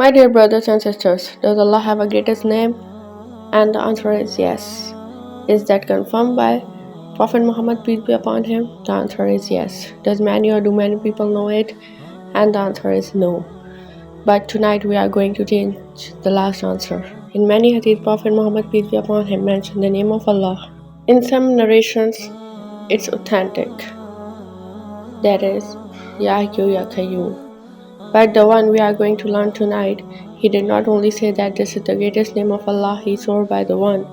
My dear brothers and sisters, does Allah have a greatest name? And the answer is yes. Is that confirmed by Prophet Muhammad, peace be upon him? The answer is yes. Does many or do many people know it? And the answer is no. But tonight we are going to change the last answer. In many hadith, Prophet Muhammad, peace be upon him, mentioned the name of Allah. In some narrations, it's authentic. That is, Ya Hayyu Ya Qayyum. But the one we are going to learn tonight, he did not only say that this is the greatest name of Allah, he swore by the one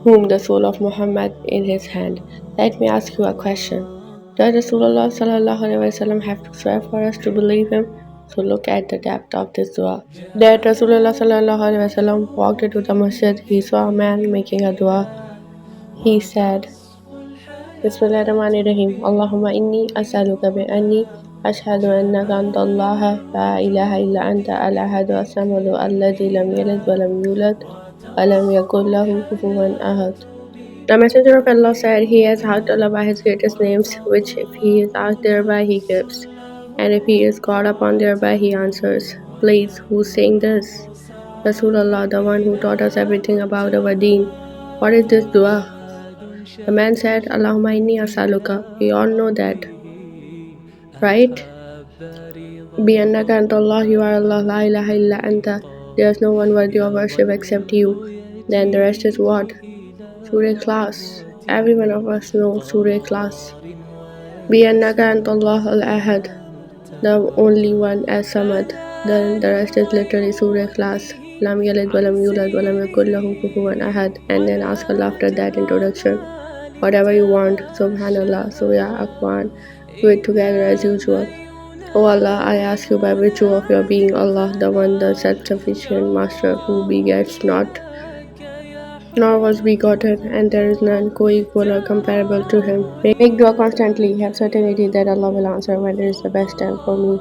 whom the soul of Muhammad in his hand. Let me ask you a question. Does Rasulullah sallallahu alaihi wasallam have to swear for us to believe him? So look at the depth of this dua. That Rasulullah sallallahu alaihi wasallam walked into the masjid, he saw a man making a dua. He said, Bismillahirrahmanirrahim. Allahumma inni as'aluka bi anni ashhadu annaka anta Allah la ilaha illa anta al-ahadu as-samadu alladhi lam yalid wa lam yulad wa lam yakul lahu kufuwan ahad. The Messenger of Allah said, He has asked Allah by His greatest names, which if He is asked thereby He gives, and if He is called upon thereby He answers. Please, who's saying this? Rasulullah, the one who taught us everything about our deen. What is this dua? The man said, Allahumma inni as'aluka. We all know that, right? Bi annaka anta Allah, you are Allah, la ilaha illa anta. There is no one worthy of worship except you. Then the rest is what? Surah Ikhlas. Every one of us knows Surah Ikhlas. Bi annaka anta Allah al-ahad, the only one as Samad. Then the rest is literally Surah Ikhlas. Lam yalid wa lam yulad wa lam yakul lahu kufuwan ahad. And then ask Allah after that introduction. Whatever you want, Subhanallah, Surah Akwan, do it together as usual. O Allah, I ask you by virtue of your being Allah, the one, the self-sufficient Master, who begets not, nor was begotten, and there is none co-equal or comparable to him. Make dua constantly, have certainty that Allah will answer when it is the best time for me.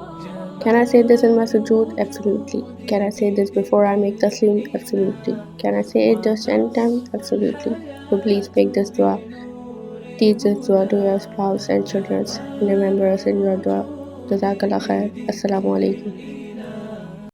Can I say this in my sujood? Absolutely. Can I say this before I make taslim? Absolutely. Can I say it just anytime? Absolutely. So please make this dua. Teach this dua to your spouse and children, and remember us in your dua. Jazakallah khair. Assalamu alaikum.